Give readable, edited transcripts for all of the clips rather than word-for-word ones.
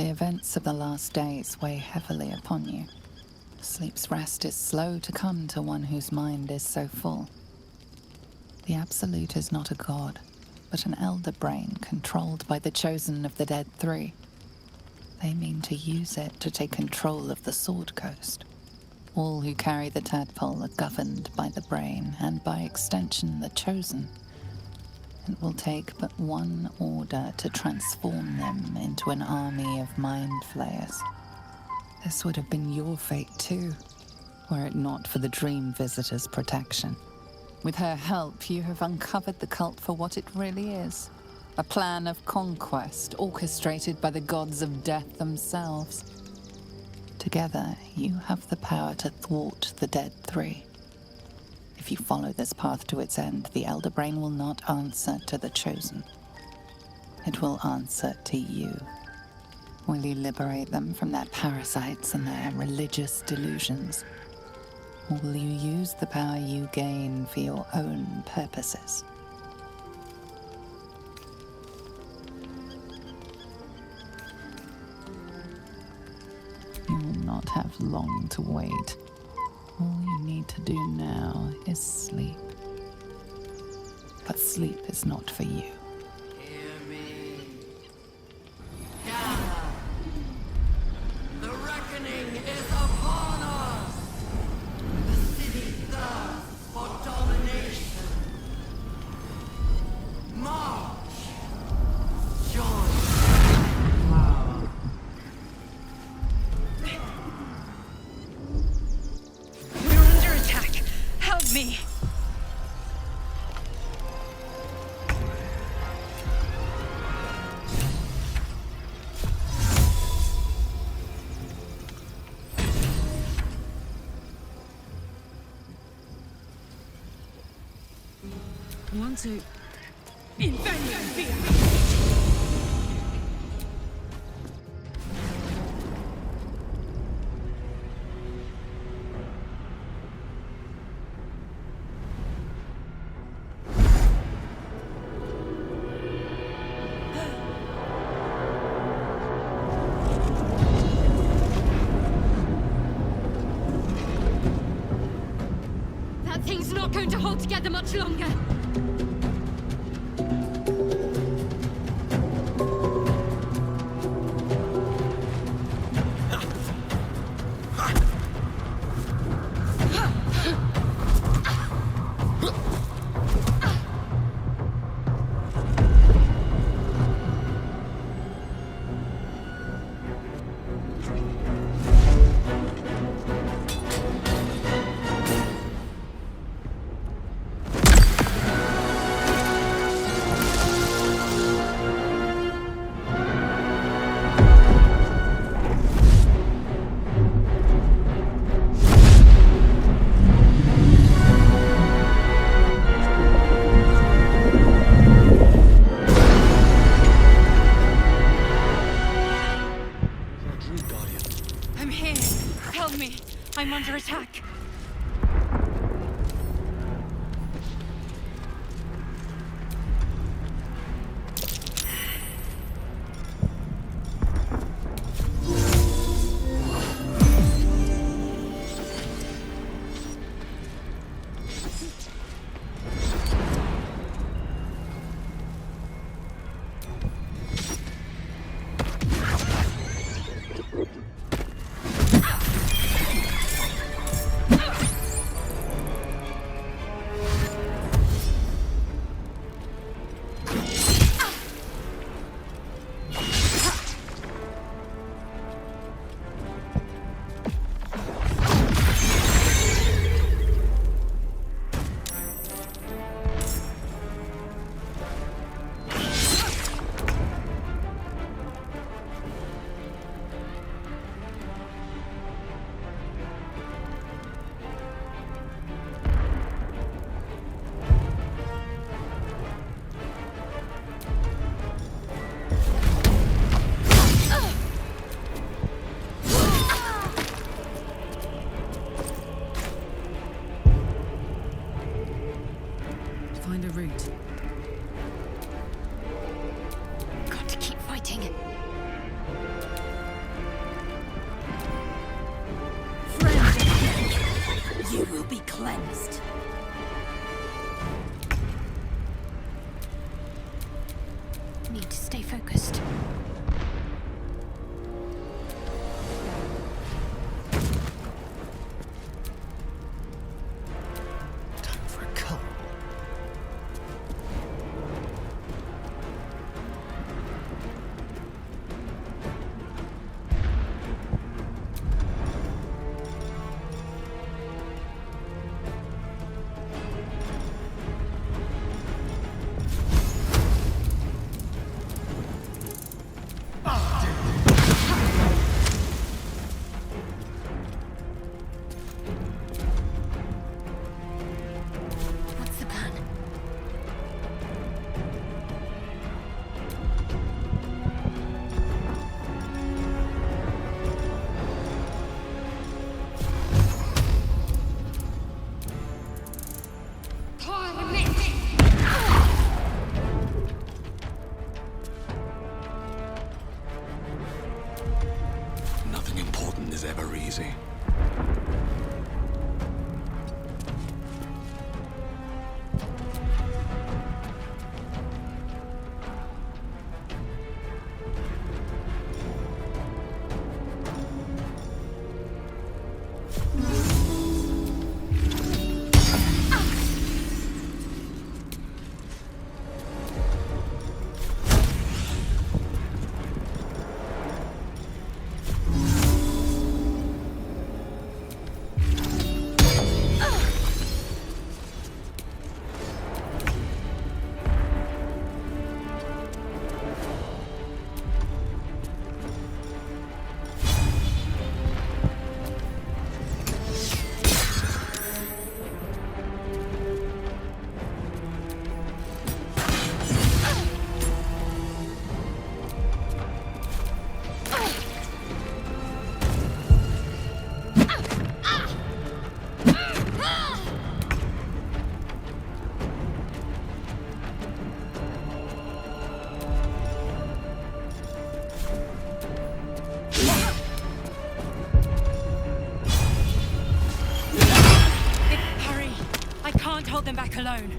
The events of the last days weigh heavily upon you. Sleep's rest is slow to come to one whose mind is so full. The Absolute is not a god, but an elder brain controlled by the chosen of the Dead Three. They mean to use it to take control of the Sword Coast. All who carry the tadpole are governed by the brain, and by extension the chosen. It will take but one order to transform them into an army of Mind Flayers. This would have been your fate too, were it not for the Dream Visitor's protection. With her help, you have uncovered the cult for what it really is. A plan of conquest orchestrated by the gods of death themselves. Together, you have the power to thwart the Dead Three. If you follow this path to its end, the Elder Brain will not answer to the Chosen. It will answer to you. Will you liberate them from their parasites and their religious delusions? Or will you use the power you gain for your own purposes? You will not have long to wait. All you need to do now is sleep. But sleep is not for you. Hear me. Gather. The reckoning is upon us. The city thirsts for domination. March. Join. Power. We're under attack. Help me. Want to invading fear. That thing's not going to hold together much longer. I'm here. Help me. I'm under attack. Find a route. Got to keep fighting. cleansed. Need to stay focused. Time for a cull. What's the plan? Nothing important is ever easy. Hurry! I can't hold them back alone.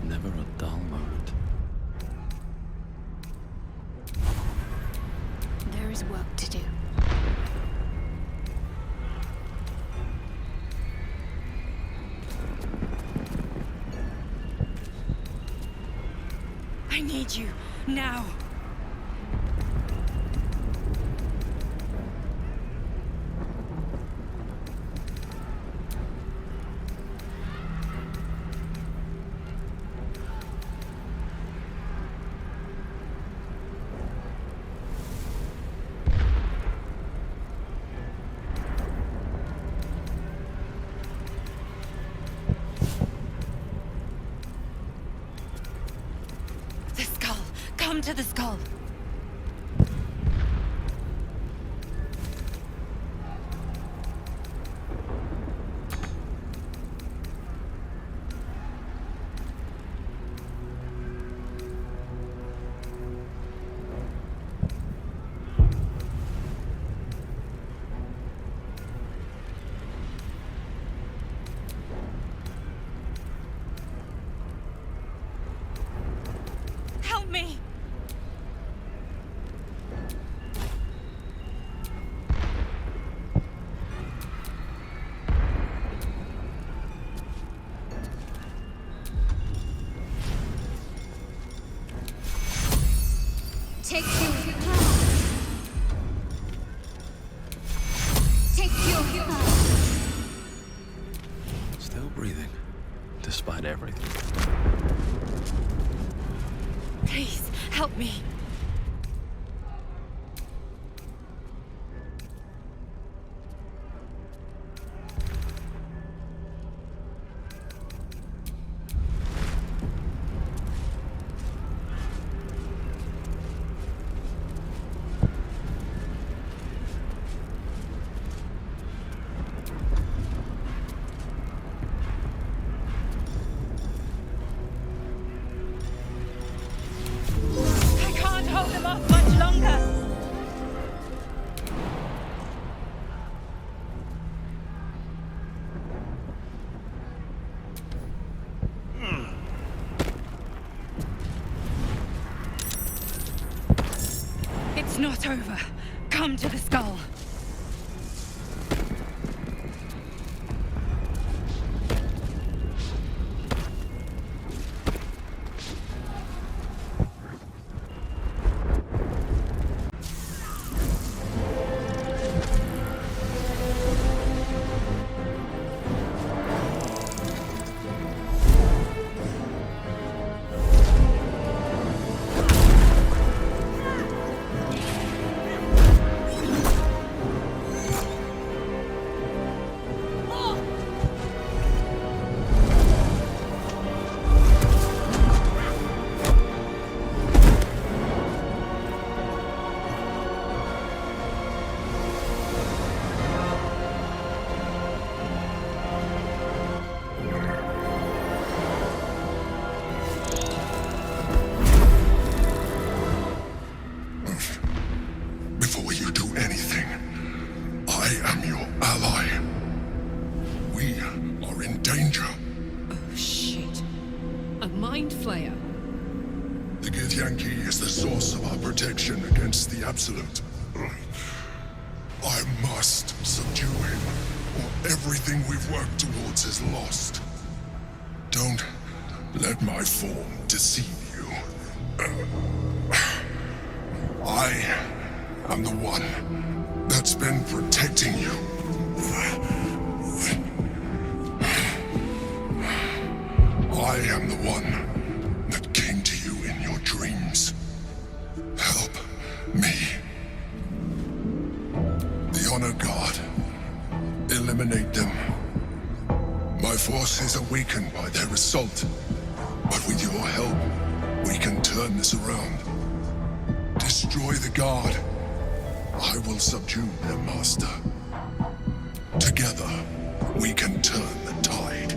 Never a dull moment. There is work to do. I need you, now. The skull! Come to the skull! Help me! Take your Take your Still breathing, despite everything. Please, help me. It's not over. Come to the skull. Before you do anything, I am your ally. We are in danger. Oh, shit. A Mind Flayer. The Githyanki is the source of our protection against the Absolute. I must subdue him, or everything we've worked towards is lost. Don't let my form deceive you. I am the one that's been protecting you. I am the one that came to you in your dreams. Help me. The Honor Guard. Eliminate them. My forces are weakened by their assault, but with your help, we can turn this around. Destroy the Guard. I will subdue their master. Together, we can turn the tide.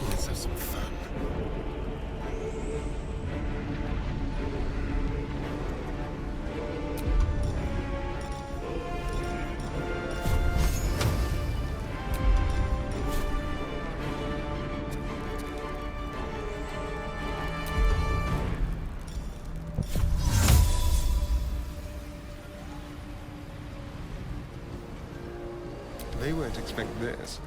Let's have some fun. They won't expect this.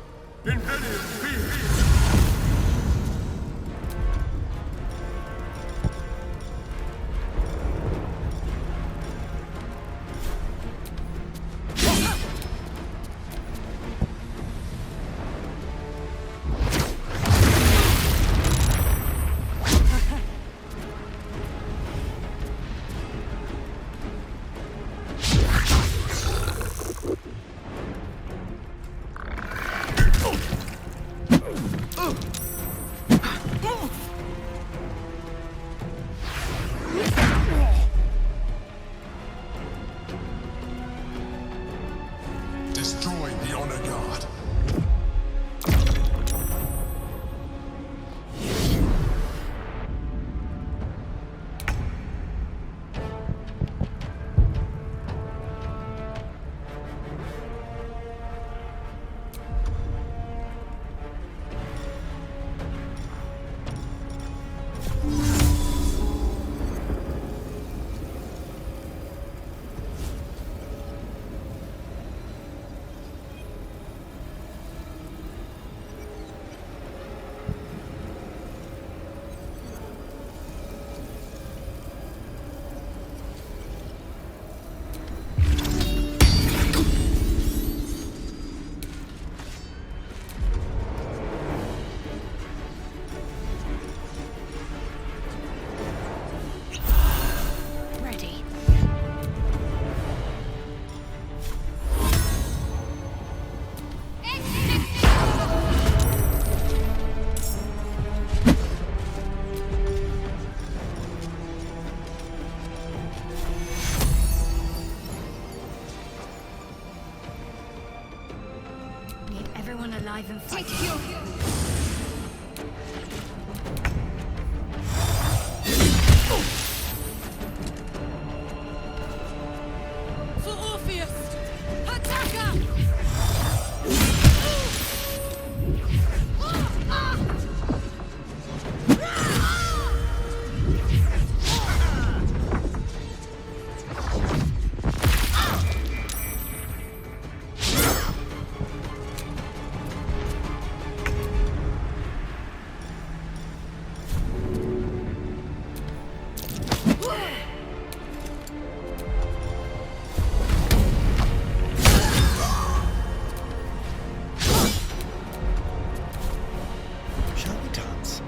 For Orpheus! Attacker! Shall we dance?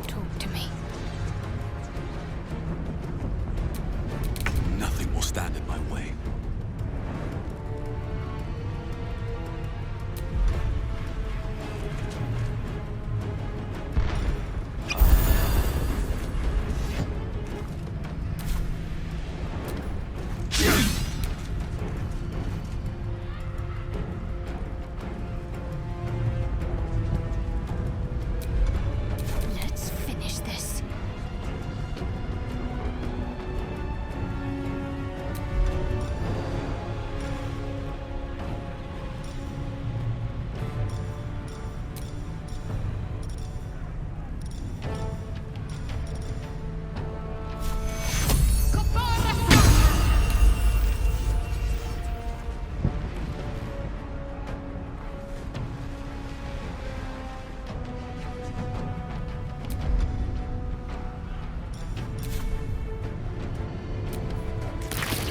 Talk to me. Nothing will stand in my way. Let's finish this.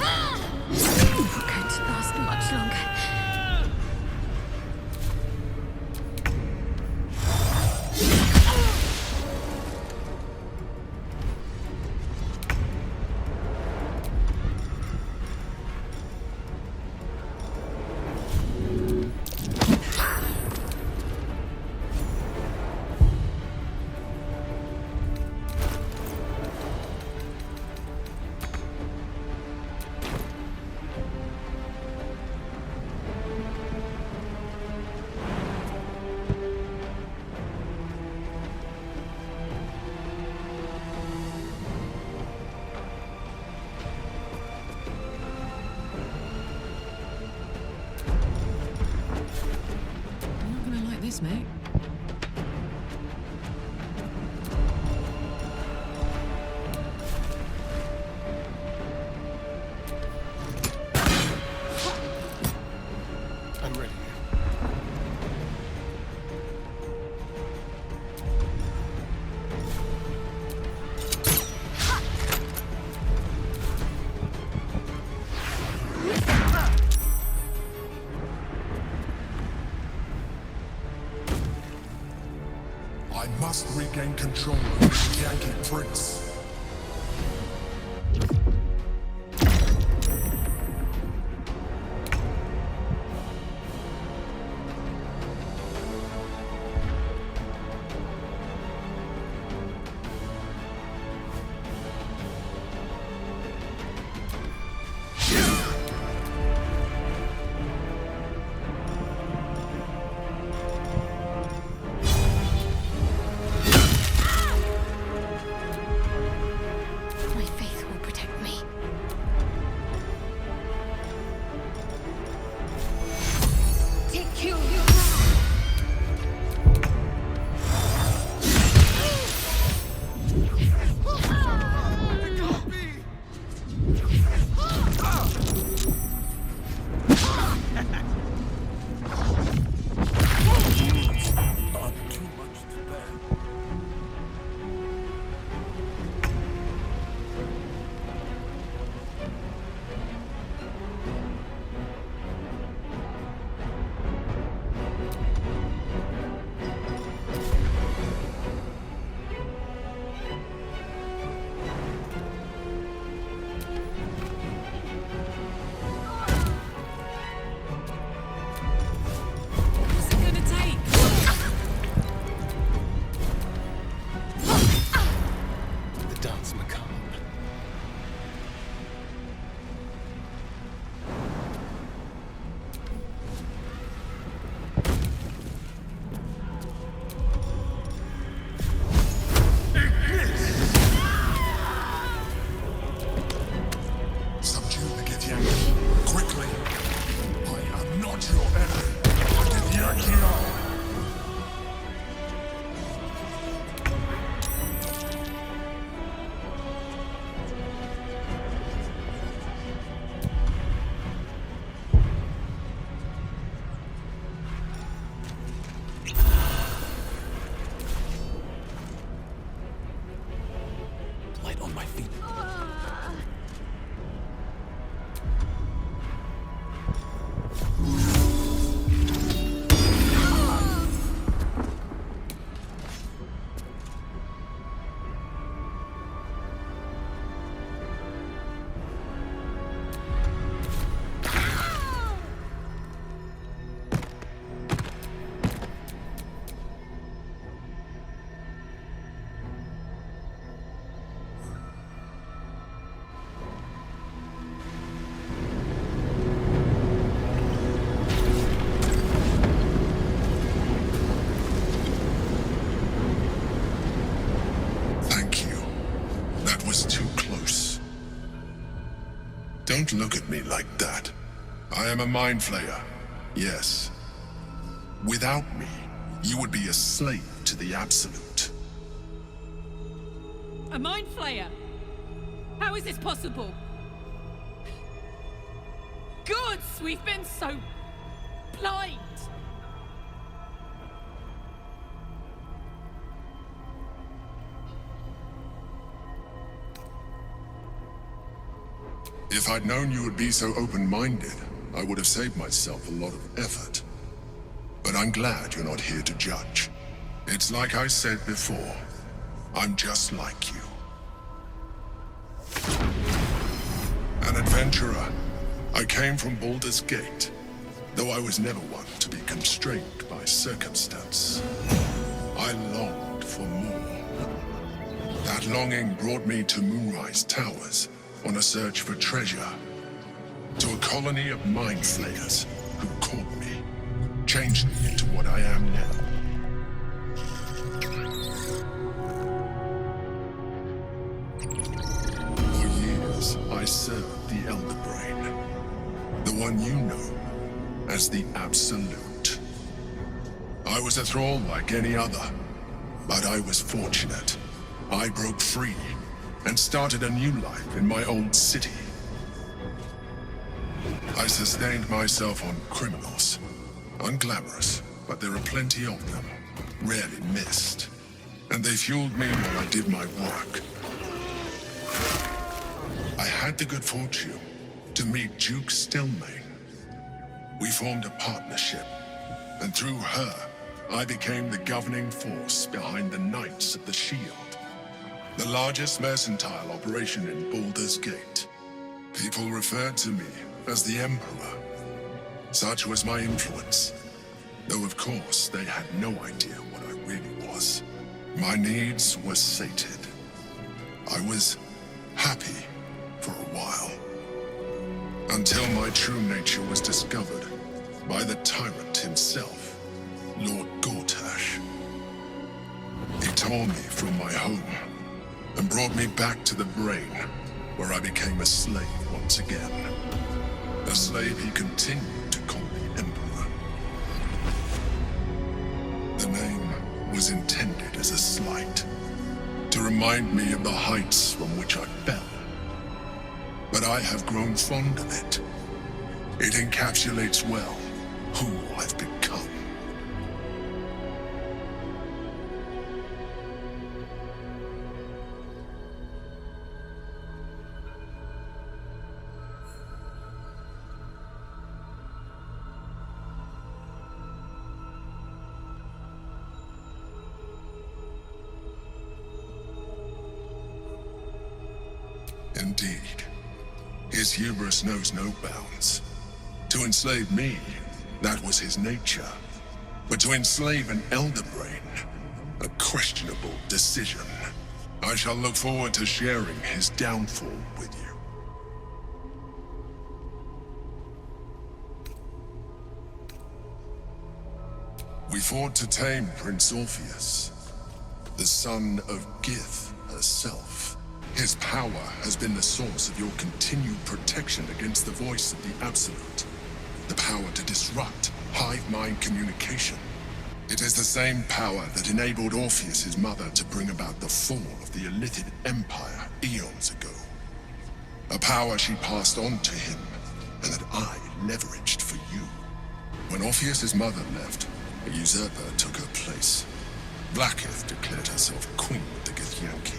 Not going to last much longer. You're not gonna like this, mate. I'm ready. I must regain control of the Yankee Prince. Don't look at me like that. I am a Mind Flayer, yes. Without me, you would be a slave to the Absolute. A Mind Flayer? How is this possible? Gods, we've been so blind. If I'd known you would be so open-minded, I would have saved myself a lot of effort. But I'm glad you're not here to judge. It's like I said before, I'm just like you. An adventurer. I came from Baldur's Gate, though I was never one to be constrained by circumstance. I longed for more. That longing brought me to Moonrise Towers, on a search for treasure, to a colony of Mind Flayers who caught me, changed me into what I am now. For years, I served the Elder Brain, the one you know as the Absolute. I was a thrall like any other, but I was fortunate. I broke free and started a new life in my old city. I sustained myself on criminals. Unglamorous, but there are plenty of them, rarely missed. And they fueled me while I did my work. I had the good fortune to meet Duke Stelmane. We formed a partnership, and through her, I became the governing force behind the Knights of the Shield. The largest mercantile operation in Baldur's Gate. People referred to me as the Emperor. Such was my influence. Though of course, they had no idea what I really was. My needs were sated. I was happy for a while. Until my true nature was discovered by the tyrant himself, Lord Gortash. He tore me from my home and brought me back to the Brain, where I became a slave once again. A slave he continued to call the Emperor. The name was intended as a slight, to remind me of the heights from which I fell. But I have grown fond of it. It encapsulates well who I've become. Indeed. His hubris knows no bounds. To enslave me, that was his nature. But to enslave an Elder Brain, a questionable decision. I shall look forward to sharing his downfall with you. We fought to tame Prince Orpheus, the son of Gith herself. His power has been the source of your continued protection against the voice of the Absolute. The power to disrupt hive mind communication. It is the same power that enabled Orpheus's mother to bring about the fall of the Illithid Empire eons ago. A power she passed on to him, and that I leveraged for you. When Orpheus's mother left, a usurper took her place. Blackith declared herself queen of the Githyanki.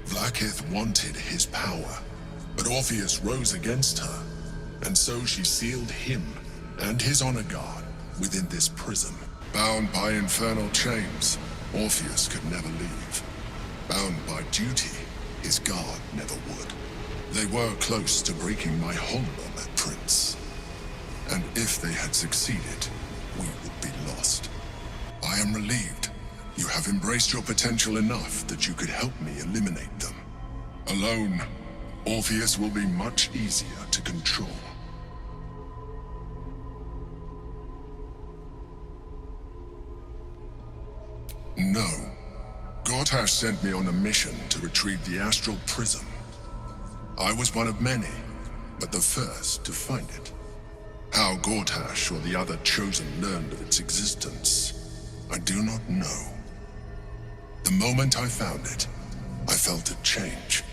Vlaakith wanted his power, but Orpheus rose against her, and so she sealed him and his honor guard within this prison. Bound by infernal chains, Orpheus could never leave. Bound by duty, his guard never would. They were close to breaking my hold on that prince. And if they had succeeded, we would be lost. I am relieved. You have embraced your potential enough that you could help me eliminate them. Alone, Orpheus will be much easier to control. No. Gortash sent me on a mission to retrieve the Astral Prism. I was one of many, but the first to find it. How Gortash or the other Chosen learned of its existence, I do not know. The moment I found it, I felt a change.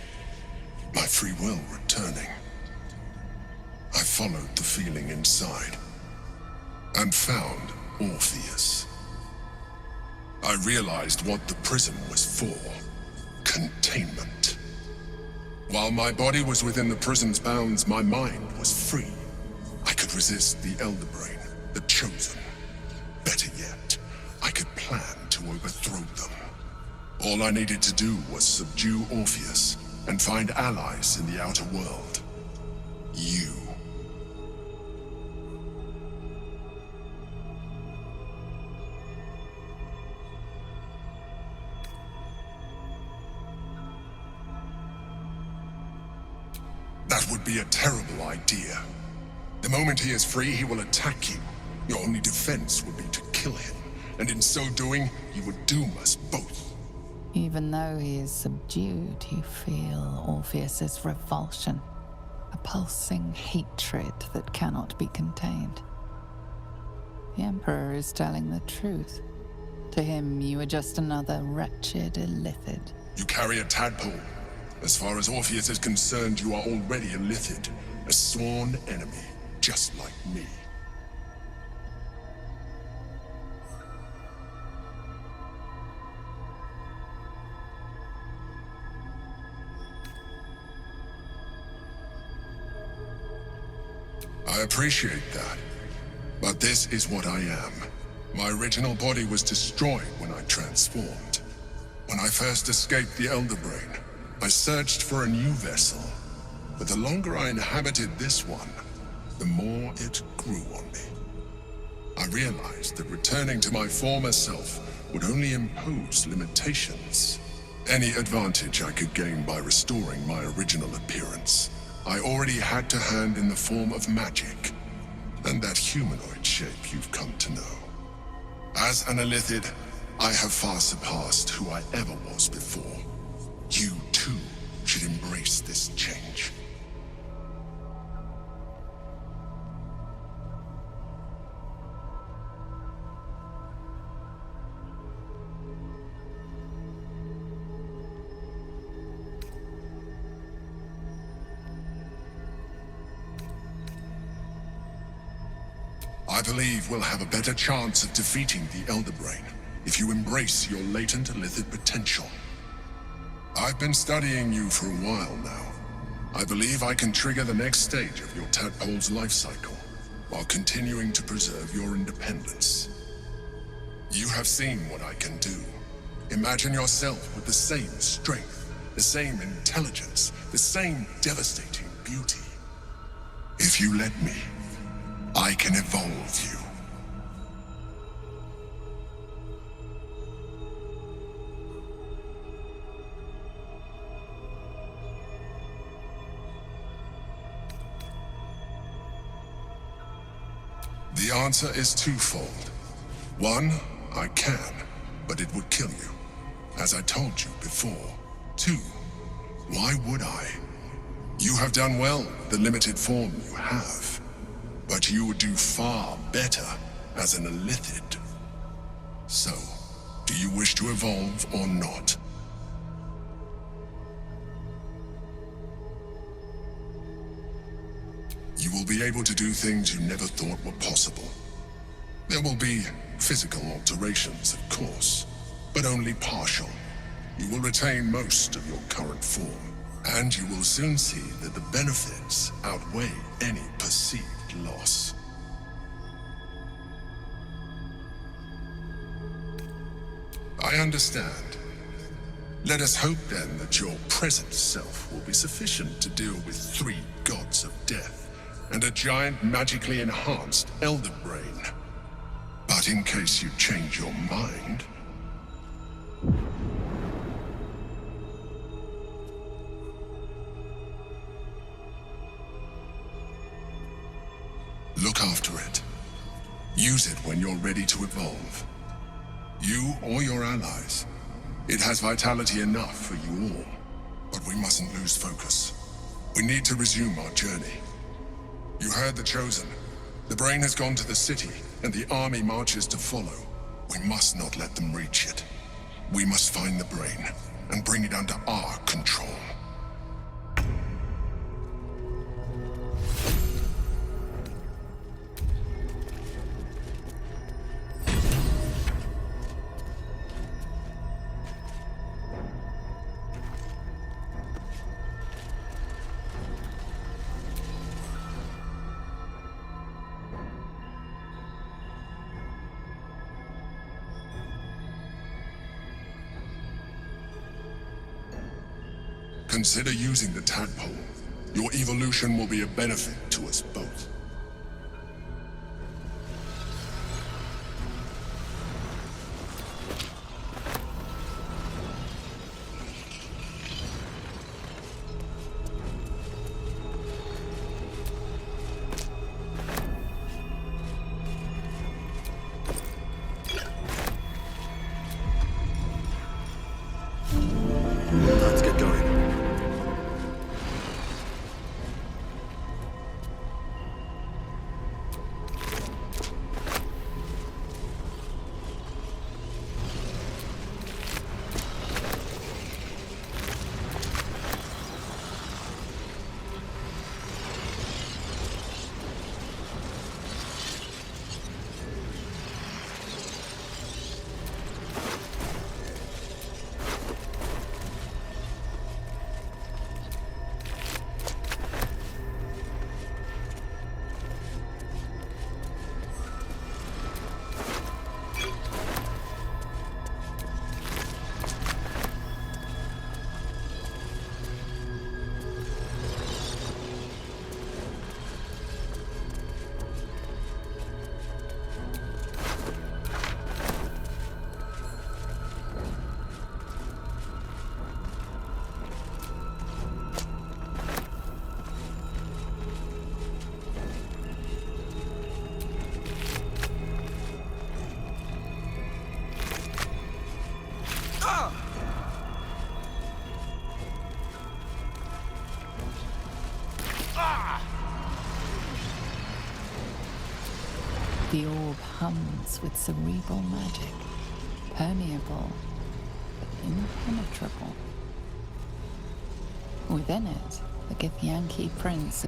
My free will returning. I followed the feeling inside, and found Orpheus. I realized what the prism was for. Containment. While my body was within the prison's bounds, my mind was free. I could resist the Elder Brain, the Chosen. Better yet, I could plan to overthrow them. All I needed to do was subdue Orpheus and find allies in the outer world. You. That would be a terrible idea. The moment he is free, he will attack you. Your only defense would be to kill him, and in so doing, you would doom us both. Even though he is subdued, you feel Orpheus's revulsion, a pulsing hatred that cannot be contained. The Emperor is telling the truth. To him, you are just another wretched illithid. You carry a tadpole. As far as Orpheus is concerned, you are already a Lithid, a sworn enemy, just like me. I appreciate that, but this is what I am. My original body was destroyed when I transformed. When I first escaped the Elder Brain, I searched for a new vessel, but the longer I inhabited this one, the more it grew on me. I realized that returning to my former self would only impose limitations. Any advantage I could gain by restoring my original appearance, I already had to hand in the form of magic, and that humanoid shape you've come to know. As an Illithid, I have far surpassed who I ever was before. You, too, should embrace this change. I believe we'll have a better chance of defeating the Elder Brain if you embrace your latent Illithid potential. I've been studying you for a while now. I believe I can trigger the next stage of your tadpole's life cycle, while continuing to preserve your independence. You have seen what I can do. Imagine yourself with the same strength, the same intelligence, the same devastating beauty. If you let me, I can evolve you. The answer is twofold. One, I can, but it would kill you, as I told you before. Two, why would I? You have done well with the limited form you have, but you would do far better as an Illithid. So, do you wish to evolve or not? You will be able to do things you never thought were possible. There will be physical alterations, of course, but only partial. You will retain most of your current form, and you will soon see that the benefits outweigh any perceived loss. I understand. Let us hope then that your present self will be sufficient to deal with 3 gods of death and a giant magically enhanced elder brain. But in case you change your mind... look after it. Use it when you're ready to evolve. You or your allies. It has vitality enough for you all. But we mustn't lose focus. We need to resume our journey. You heard the Chosen. The brain has gone to the city, and the army marches to follow. We must not let them reach it. We must find the brain, and bring it under our control. Consider using the tadpole. Your evolution will be a benefit to us both. Let's get going. The orb hums with cerebral magic, permeable, but impenetrable. Within it, the Githyanki prince.